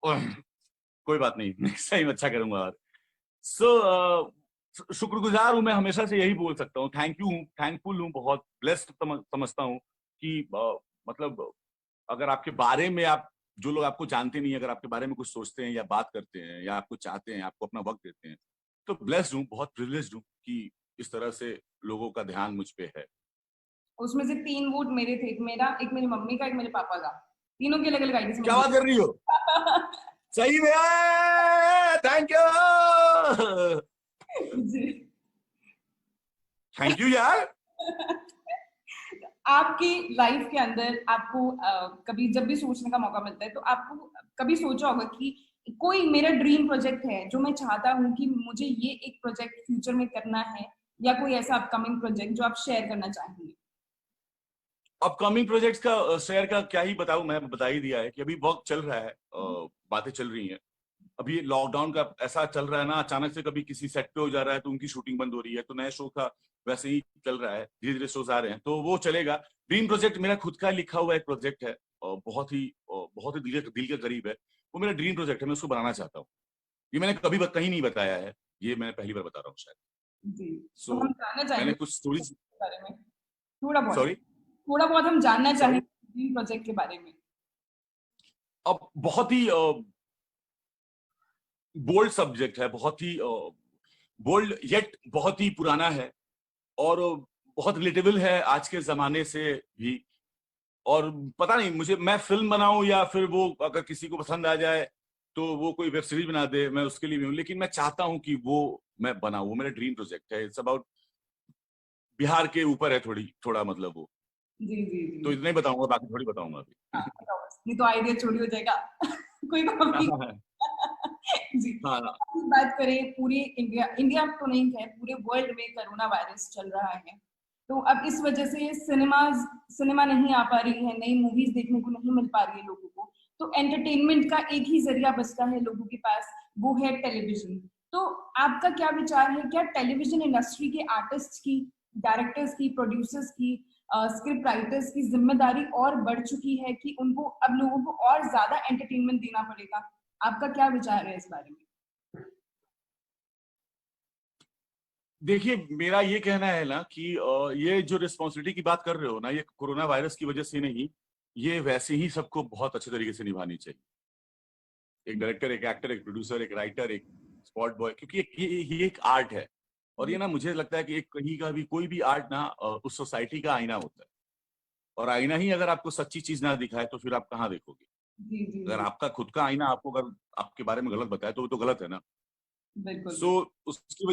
और कोई बात नहीं, नेक्स्ट टाइम अच्छा करूंगा। और शुक्रगुजार हूं, मैं हमेशा से यही बोल सकता हूँ। थैंक यू हूँ, थैंकफुल हूँ, बहुत ब्लेस्ड समझता हूँ कि मतलब अगर आपके बारे में, आप जो लोग आपको जानते नहीं, अगर आपके बारे में कुछ सोचते हैं या बात करते हैं या आपको चाहते हैं, आपको अपना वक्त देते हैं, तो ब्लेस्ड हूँ, बहुत प्रिविलेज्ड हूँ कि इस तरह से लोगों का ध्यान मुझ पे है। उसमें से 3 वोट मेरे थे, एक मेरा, एक मेरी मम्मी का, एक मेरे पापा का। तीनों की अलग अलग आईडी से क्या मैंने बात कर रही हो? जीता। सही में, thank you, ji. Thank you यार। आपकी लाइफ के अंदर आपको कभी जब भी सोचने का मौका मिलता है, तो आपको कभी सोचा होगा कि कोई मेरा ड्रीम प्रोजेक्ट है जो मैं चाहता हूँ कि मुझे ये एक प्रोजेक्ट फ्यूचर में करना है, या कोई ऐसा अपकमिंग प्रोजेक्ट जो आप शेयर करना चाहेंगे? अपकमिंग प्रोजेक्ट्स का शेयर का क्या ही बताऊं, मैं बता ही दिया है कि अभी वर्क चल रहा है, बातें चल रही हैं। अभी लॉकडाउन का ऐसा चल रहा है ना, अचानक से कभी किसी सेट पे हो जा रहा है तो उनकी शूटिंग बंद हो रही है, तो नए शो का वैसे ही चल रहा है, धीरे धीरे शोज आ रहे हैं, तो वो चलेगा। ड्रीम प्रोजेक्ट मेरा खुद का लिखा हुआ एक प्रोजेक्ट है, और बहुत ही दिल के करीब है। वो मेरा ड्रीम प्रोजेक्ट है, मैं उसको बनाना चाहता हूँ। ये मैंने कभी कहीं नहीं बताया है, ये मैं पहली बार बता रहा हूँ शायद। जी। सो तो हम जानना चाहेंगे मैंने कुछ इस स्टोरीज, बारे में, थोड़ा बहुत, सॉरी थोड़ा बहुत हम जानना चाहेंगे सॉरी, ड्रीम प्रोजेक्ट के बारे में। अब बहुत ही बोल्ड सब्जेक्ट है, बहुत ही बोल्ड येट बहुत ही पुराना है, और बहुत रिलेटेबल है आज के जमाने से भी। और पता नहीं मुझे, मैं फिल्म बनाऊं या फिर वो अगर किसी को पसंद आ जाए तो वो कोई वेब सीरीज बना दे, मैं उसके लिए भी हूँ, लेकिन मैं चाहता हूं कि वो मैं बनाऊं, वो मेरा ड्रीम प्रोजेक्ट है। इट्स अबाउट बिहार के ऊपर है, थोड़ा मतलब वो। जी जी जी। तो इतना ही बताऊंगा, बाकी थोड़ी बताऊंगा हाँ, अभी। बताओ बस, नहीं तो आइडिया चोरी हो जाएगा। कोई बात नहीं। जी। हाँ, अभी बात करें पूरे इंडिया, इंडिया तो नहीं है, पूरे वर्ल्ड में कोरोना वायरस चल रहा है। तो अब इस वजह से सिनेमा नहीं आ पा रही है, नई मूवीज देखने को नहीं मिल पा रही है लोगों को। तो एंटरटेनमेंट का एक ही जरिया बचता है लोगों के पास, वो है टेलीविजन। तो आपका क्या विचार है, क्या टेलीविजन इंडस्ट्री के आर्टिस्ट की, डायरेक्टर्स की, प्रोड्यूसर्स की, स्क्रिप्ट राइटर्स की जिम्मेदारी और बढ़ चुकी है कि उनको अब लोगों को और ज्यादा एंटरटेनमेंट देना पड़ेगा? आपका क्या विचार है इस बारे में? देखिए, मेरा ये कहना है ना कि ये जो रिस्पॉन्सिबिलिटी की बात कर रहे हो ना, ये कोरोना वायरस की वजह से नहीं, ये वैसे ही सबको बहुत अच्छे तरीके से निभानी चाहिए। एक डायरेक्टर, एक एक्टर, एक प्रोड्यूसर, एक राइटर, एक स्पॉट बॉय, क्योंकि ये एक आर्ट है। और ये जी ना, मुझे लगता है कि एक कहीं का भी कोई भी आर्ट ना उस सोसाइटी का आईना होता है। और आईना ही अगर आपको सच्ची चीज ना दिखाए तो फिर आप कहाँ देखोगे? जी जी अगर जी। आपका खुद का आईना आपको अगर आपके बारे में गलत बताए तो वो तो गलत है ना। बिल्कुल सो बिल्कुल। उसकी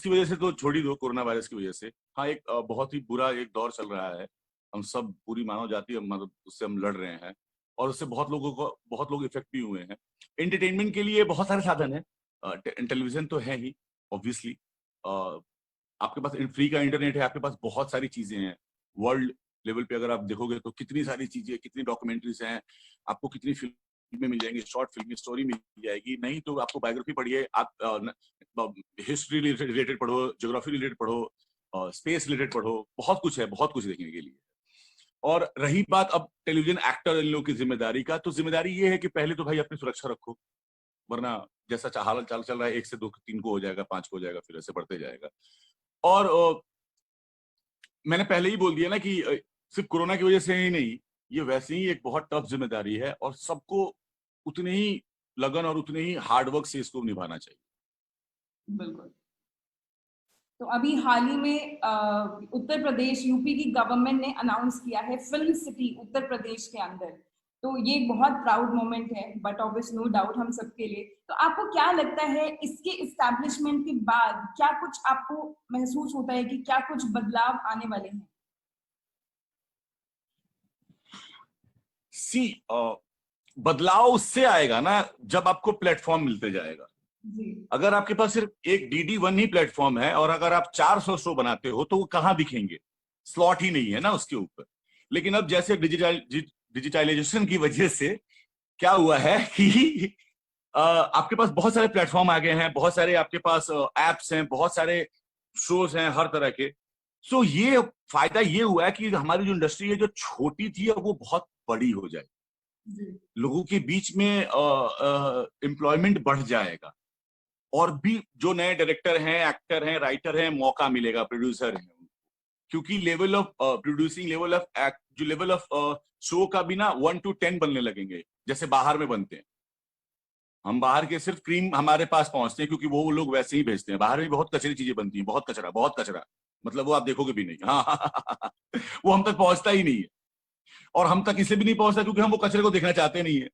वजह से तो छोड़ ही दो, कोरोना वायरस की वजह से। हाँ, एक बहुत ही बुरा एक दौर चल रहा है। हम सब, पूरी मानव जाति, मतलब उससे हम लड़ रहे हैं, और उससे बहुत लोग इफेक्ट भी हुए हैं। एंटरटेनमेंट के लिए बहुत सारे साधन है, टेलीविजन तो है ही, ऑब्वियसली। आपके पास फ्री का इंटरनेट है, आपके पास बहुत सारी चीजें हैं। वर्ल्ड लेवल पे अगर आप देखोगे तो कितनी सारी चीजें, कितनी डॉक्यूमेंट्रीज हैं, आपको कितनी फिल्में मिल जाएंगी, शॉर्ट फिल्म स्टोरी मिल जाएगी। नहीं तो आपको बायोग्राफी पढ़िए, आप हिस्ट्री रिलेटेड पढ़ो, ज्योग्राफी रिलेटेड पढ़ो, स्पेस रिलेटेड पढ़ो, बहुत कुछ है, बहुत कुछ देखने के लिए। और रही बात अब टेलीविजन एक्टर इन लोगों की जिम्मेदारी का, तो जिम्मेदारी ये है कि पहले तो भाई अपनी सुरक्षा रखो, वरना जैसा हाल चल रहा है 1 से 2 3 को हो जाएगा, 5 को हो जाएगा, फिर ऐसे बढ़ते जाएगा। और मैंने पहले ही बोल दिया ना कि सिर्फ कोरोना की वजह से ही नहीं, ये वैसे ही एक बहुत टफ जिम्मेदारी है और सबको उतने ही लगन और उतने ही हार्डवर्क से इसको निभाना चाहिए। बिल्कुल। तो अभी हाल ही में उत्तर प्रदेश, यूपी की गवर्नमेंट ने अनाउंस किया है फिल्म सिटी उत्तर प्रदेश के अंदर। तो ये एक बहुत प्राउड मोमेंट है, बट ऑब्वियस नो डाउट हम सबके लिए। तो आपको क्या लगता है इसके इस्टेब्लिशमेंट के बाद क्या कुछ आपको महसूस होता है कि क्या कुछ बदलाव आने वाले हैं? बदलाव उससे आएगा ना जब आपको प्लेटफॉर्म मिलते जाएगा। जी। अगर आपके पास सिर्फ एक DD1 ही प्लेटफॉर्म है और अगर आप 400 शो बनाते हो तो वो कहाँ दिखेंगे? स्लॉट ही नहीं है ना उसके ऊपर। लेकिन अब जैसे डिजिटलाइजेशन की वजह से क्या हुआ है कि आपके पास बहुत सारे प्लेटफॉर्म आ गए हैं, बहुत सारे आपके पास एप्स हैं, बहुत सारे शोज हैं हर तरह के। सो ये फायदा ये हुआ है कि हमारी जो इंडस्ट्री है जो छोटी थी अब वो बहुत बड़ी हो जाए, लोगों के बीच में एम्प्लॉयमेंट बढ़ जाएगा और भी जो नए डायरेक्टर हैं, एक्टर हैं, राइटर हैं, मौका मिलेगा, प्रोड्यूसर हैं, क्योंकि level of producing, level of act, जो लेवल ऑफ शो का भी ना 1 to 10 बनने लगेंगे जैसे बाहर में बनते हैं। हम बाहर के सिर्फ क्रीम हमारे पास पहुंचते हैं क्योंकि वो लोग वैसे ही भेजते हैं। बाहर में बहुत कचरी चीजें बनती हैं, बहुत कचरा, बहुत कचरा, मतलब वो आप देखोगे भी नहीं। हाँ वो हम तक पहुंचता ही नहीं है और हम तक इसलिए भी नहीं पहुंचता क्योंकि हम वो कचरे को देखना चाहते नहीं है।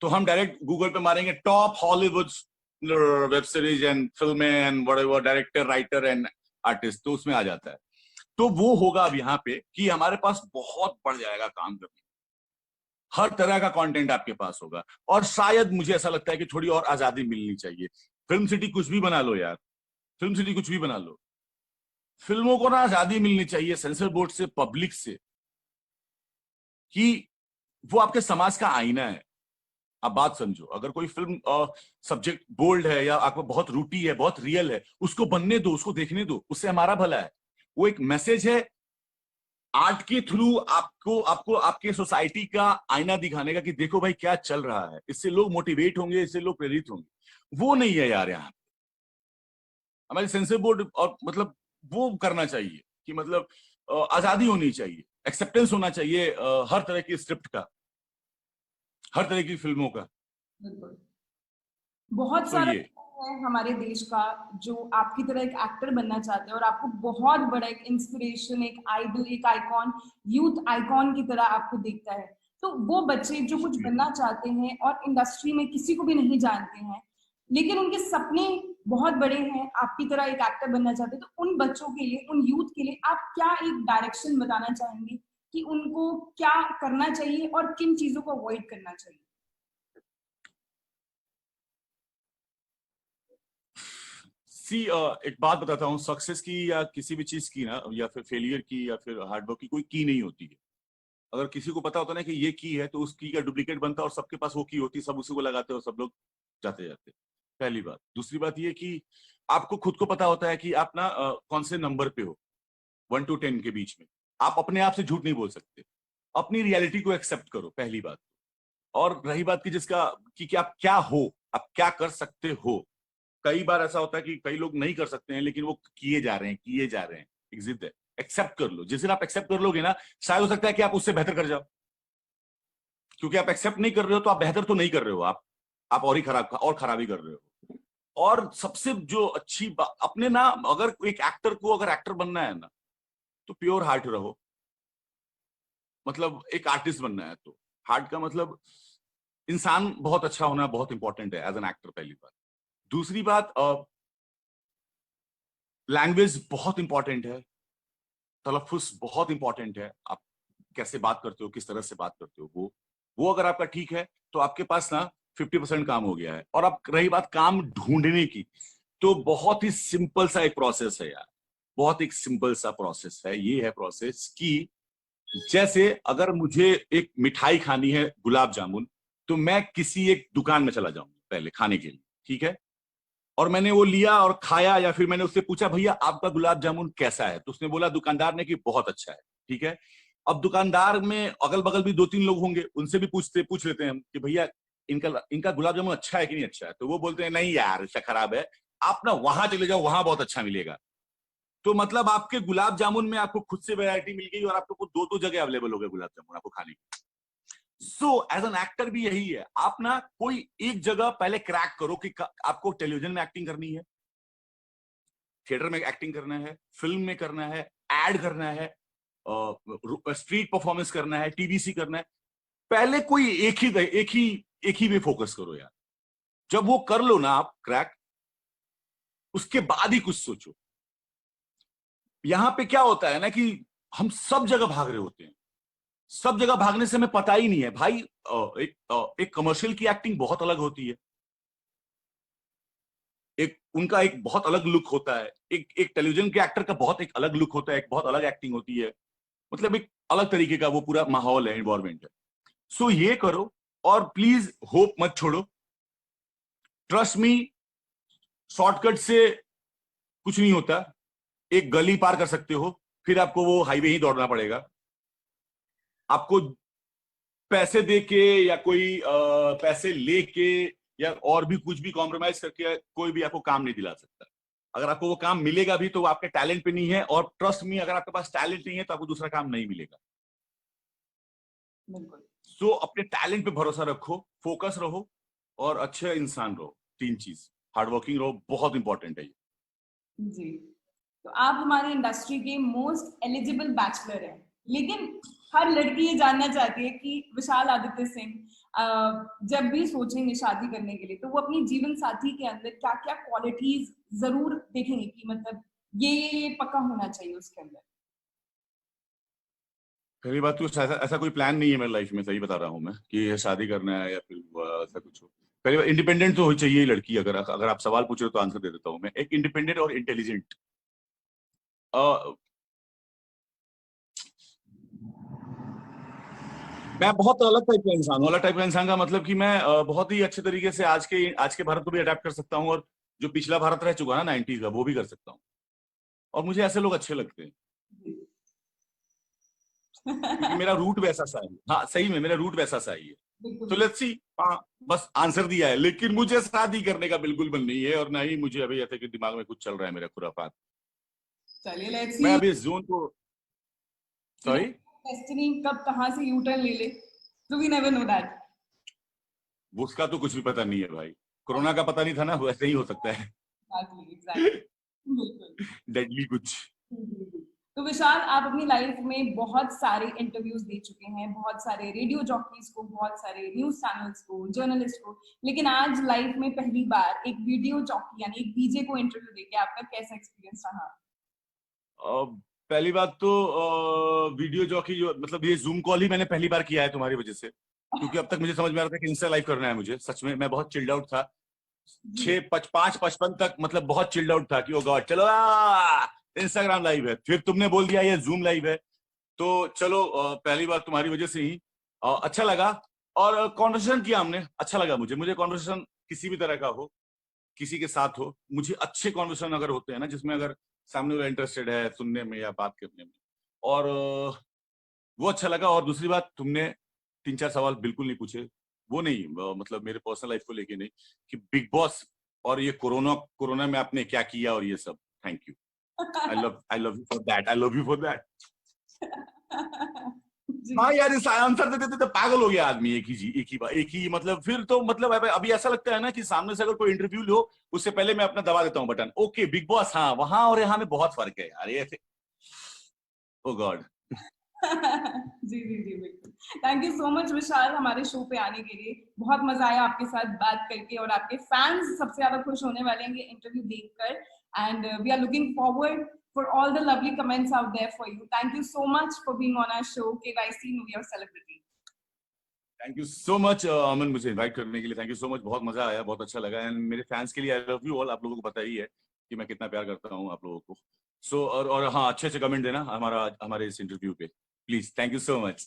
तो हम डायरेक्ट गूगल पे मारेंगे top Hollywood web series and film and whatever, director, writer and artist, तो उसमें आ जाता है। तो वो होगा अब यहाँ पे कि हमारे पास बहुत बढ़ जाएगा काम करने, हर तरह का कंटेंट आपके पास होगा। और शायद मुझे ऐसा लगता है कि थोड़ी और आजादी मिलनी चाहिए। फिल्म सिटी कुछ भी बना लो यार, फिल्म सिटी कुछ भी बना लो, फिल्मों को ना आजादी मिलनी चाहिए सेंसर बोर्ड से, पब्लिक से, कि वो आपके समाज का आईना है। आप बात समझो, अगर कोई फिल्म सब्जेक्ट बोल्ड है या आपको बहुत रूटी है, बहुत रियल है, उसको बनने दो, उसको देखने दो, उससे हमारा भला है। वो एक मैसेज है आर्ट के थ्रू आपको आपको आपके सोसाइटी का आईना दिखाने का कि देखो भाई क्या चल रहा है, इससे लोग मोटिवेट होंगे, इससे लोग प्रेरित होंगे। वो नहीं है यार यहाँ हमारी सेंसर बोर्ड। और मतलब वो करना चाहिए कि मतलब आजादी होनी चाहिए, एक्सेप्टेंस होना चाहिए हर तरह की स्क्रिप्ट का, हर तरह की फिल्मों का। बिल्कुल। बहुत तो सारा ये है हमारे देश का जो आपकी तरह एक एक्टर बनना चाहते हैं और आपको बहुत बड़ा एक इंस्पिरेशन, एक आइडल, एक आइकॉन, यूथ आइकॉन की तरह आपको देखता है। तो वो बच्चे जो कुछ बनना चाहते हैं और इंडस्ट्री में किसी को भी नहीं जानते हैं, लेकिन उनके सपने बहुत बड़े हैं, आपकी तरह एक एक्टर बनना चाहते हैं, तो उन बच्चों के लिए, उन यूथ के लिए आप क्या एक डायरेक्शन बताना चाहेंगे कि उनको क्या करना चाहिए और किन चीजों को अवॉइड करना चाहिए? एक बात बताता हूँ, सक्सेस की या किसी भी चीज की ना, या फिर फेलियर की या फिर हार्डवर्क की कोई की नहीं होती है। अगर किसी को पता होता ना कि ये की है तो उस की का डुप्लीकेट बनता और सबके पास वो की होती, सब उसी को लगाते और सब लोग जाते जाते। पहली बात। दूसरी बात ये कि आपको खुद को पता होता है कि आप ना कौन से नंबर पे हो 1 to 10 के बीच में। आप अपने आप से झूठ नहीं बोल सकते, अपनी रियलिटी को एक्सेप्ट करो, पहली बात। और रही बात की जिसका कि आप क्या हो, आप क्या कर सकते हो। कई बार ऐसा होता है कि कई लोग नहीं कर सकते हैं लेकिन वो किए जा रहे हैं, किए जा रहे हैं। एक जिद है, एक्सेप्ट कर लो। जिस दिन आप एक्सेप्ट कर लोगे ना, शायद हो सकता है कि आप उससे बेहतर कर जाओ। क्योंकि आप एक्सेप्ट नहीं कर रहे हो तो आप बेहतर तो नहीं कर रहे हो, आप और ही खराबी कर रहे हो। और सबसे जो अच्छी बात अपने ना, अगर एक एक्टर को अगर एक्टर बनना है ना तो प्योर हार्ट रहो। मतलब एक आर्टिस्ट बनना है तो हार्ट का मतलब इंसान बहुत अच्छा होना बहुत इंपॉर्टेंट है एज एन एक्टर, पहली बात। दूसरी बात, लैंग्वेज बहुत इंपॉर्टेंट है, तलफ्फुज़ बहुत इंपॉर्टेंट है। आप कैसे बात करते हो, किस तरह से बात करते हो, वो अगर आपका ठीक है तो आपके पास ना 50% काम हो गया है। और अब रही बात काम ढूंढने की, तो बहुत ही सिंपल सा एक प्रोसेस है यार, बहुत एक सिंपल सा प्रोसेस है। ये है प्रोसेस कि जैसे अगर मुझे एक मिठाई खानी है, गुलाब जामुन, तो मैं किसी एक दुकान में चला जाऊंगा पहले खाने के लिए, ठीक है। और मैंने वो लिया और खाया, या फिर मैंने उससे पूछा भैया आपका गुलाब जामुन कैसा है, तो उसने बोला दुकानदार ने कि बहुत अच्छा है। ठीक है, अब दुकानदार में अगल बगल भी 2-3 लोग होंगे, उनसे भी पूछ लेते हैं हम कि भैया इनका इनका गुलाब जामुन अच्छा है कि नहीं अच्छा है, तो वो बोलते हैं नहीं यार इसका खराब है, आप ना वहां चले जाओ वहां बहुत अच्छा मिलेगा। तो मतलब आपके गुलाब जामुन में आपको खुद से वैरायटी मिल गई और आपको 2-2 जगह अवेलेबल हो गए गुलाब जामुन आपको खाने की। सो एज एन एक्टर भी यही है, आप ना कोई एक जगह पहले क्रैक करो कि आपको टेलीविजन में एक्टिंग करनी है, थिएटर में एक्टिंग करना है, फिल्म में करना है, एड करना है, स्ट्रीट परफॉर्मेंस करना है, टीवीसी करना है। पहले कोई एक ही में फोकस करो यार। जब वो कर लो ना आप क्रैक, उसके बाद ही कुछ सोचो। यहां पे क्या होता है ना कि हम सब जगह भाग रहे होते हैं, सब जगह भागने से हमें पता ही नहीं है भाई। एक कमर्शियल की एक्टिंग बहुत अलग होती है, एक उनका एक बहुत अलग लुक होता है, एक टेलीविजन के एक्टर का बहुत एक अलग लुक होता है, एक बहुत अलग एक्टिंग होती है, मतलब एक अलग तरीके का वो पूरा माहौल है, एनवायरमेंट है। सो ये करो और प्लीज होप मत छोड़ो। ट्रस्ट मी, शॉर्टकट से कुछ नहीं होता। एक गली पार कर सकते हो, फिर आपको वो हाईवे ही दौड़ना पड़ेगा। आपको पैसे दे के या कोई पैसे लेके या और भी कुछ भी कॉम्प्रोमाइज करके कोई भी आपको काम नहीं दिला सकता। अगर आपको वो काम मिलेगा भी तो वो आपके टैलेंट पे नहीं है, और ट्रस्ट मी अगर आपके पास टैलेंट नहीं है तो आपको दूसरा काम नहीं मिलेगा। बिल्कुल। सो अपने टैलेंट पे भरोसा रखो, फोकस रहो और अच्छे इंसान रहो। 3 चीज, हार्डवर्किंग रहो, बहुत इंपॉर्टेंट है ये। जी, तो आप हमारे इंडस्ट्री के मोस्ट एलिजिबल बैचलर हैं, लेकिन हर लड़की ये जानना चाहती है कि विशाल आदित्य सिंह जब भी सोचेंगे शादी करने के लिए तो वो अपनी जीवन साथी के अंदर क्या क्या क्वालिटीज जरूर देखेंगे कि मतलब ये पक्का होना चाहिए उसके अंदर। पहली बात तो ऐसा कोई प्लान नहीं है मेरी लाइफ में, सही बता रहा हूँ मैं, कि शादी करना है या फिर ऐसा कुछ हो। पहली बात इंडिपेंडेंट तो हो चाहिए ही लड़की। अगर अगर आप सवाल पूछ रहे हो तो आंसर दे देता हूँ मैं। एक इंडिपेंडेंट और इंटेलिजेंट। मैं बहुत अलग टाइप का इंसान हूँ। अलग टाइप का इंसान का मतलब कि मैं बहुत ही अच्छे तरीके से आज के भारत को भी अडेप्ट कर सकता हूँ, और जो पिछला भारत रह चुका है ना 90s का, वो भी कर सकता हूँ। और मुझे ऐसे लोग अच्छे लगते हैं क्योंकि मेरा रूट वैसा सा है। हाँ सही में मेरा रूट वैसा सा ही है। तो बिल्कुल। Let's see. हाँ, बस आंसर दिया है, लेकिन मुझे शादी करने का बिल्कुल मन नहीं है, और ना ही मुझे अभी ऐसे कि दिमाग में कुछ चल रहा है मेरा खुराफात। चलिए लेट्स मैं सी अभी इस जोन को, कि सॉरी, डेस्टिनी कब कहाँ से यू टर्न ले ले, तो वी नेवर नो दैट। उसका तो कुछ भी पता नहीं है भाई। कोरोना का पता नहीं था ना, वैसे ही हो सकता है। एग्जैक्टली एग्जैक्टली बिल्कुल। डेडली कुछ। तो विशाल आप अपनी लाइफ में बहुत सारे इंटरव्यूज दे चुके हैं, बहुत सारे रेडियो जॉकीज को, बहुत सारे न्यूज चैनल्स को, जर्नलिस्ट को, लेकिन आज लाइफ में पहली बार एक वीडियो जॉकी यानी एक डीजे को इंटरव्यू देके आपका कैसा एक्सपीरियंस रहा? पहली बात तो वीडियो जॉकी जो मतलब ये जूम कॉल ही मैंने पहली बार किया है तुम्हारी वजह से, क्योंकि अब तक मुझे समझ में आ रहा था कि इंस्टा लाइव करना है मुझे। सच में मैं बहुत चिल्ड आउट था। जी 5-55 तक मतलब बहुत चिल्ड आउट था कि ओ गॉड चलो इंस्टाग्राम लाइव है, फिर तुमने बोल दिया ये जूम लाइव है। तो चलो पहली बार तुम्हारी वजह से ही अच्छा लगा। और कॉन्वर्सेशन किया हमने, अच्छा लगा मुझे। मुझे कॉन्वर्सेशन किसी भी तरह का हो, किसी के साथ हो, मुझे अच्छे कॉन्वर्सेशन अगर होते हैं ना, जिसमें अगर सामने वाला इंटरेस्टेड है सुनने में या बात करने में, और वो अच्छा लगा। और दूसरी बात, तुमने 3-4 सवाल बिल्कुल नहीं पूछे, वो नहीं मतलब मेरे पर्सनल लाइफ को लेके नहीं, कि बिग बॉस और ये कोरोना कोरोना में आपने क्या किया और ये सब। Thank you, I love you for that, I love you for that. जी हाँ यार, इस आंसर देते देते पागल हो गया आदमी। एक ही मतलब फिर तो मतलब अभी ऐसा लगता है ना कि सामने से अगर कोई इंटरव्यू लो, उससे पहले मैं अपना दबा देता हूँ बटन, ओके बिग बॉस, हाँ वहां और यहाँ में बहुत फर्क है यार, ये ऐसे। ओ गॉड। जी जी जी बिल्कुल। थैंक यू सो मच विशाल हमारे शो पे आने के लिए, बहुत मजा आया आपके साथ बात करके, और आपके फैंस सबसे ज्यादा खुश होने वाले हैं ये इंटरव्यू देखकर, and we are looking forward for all the lovely comments out there for you. Thank you so much for being on our show, KYC New Year Celebrity. Thank you so much Aman, मुझे invite करने के लिए thank you so much. बहुत मजा आया, बहुत अच्छा लगा। एंड मेरे फैंस के लिए आई लव यू ऑल। आप लोगों को पता ही है कि मैं कितना प्यार करता हूँ आप लोगों को। सो और हाँ, अच्छे से कमेंट देना हमारे इस इंटरव्यू पे please. Thank you so much.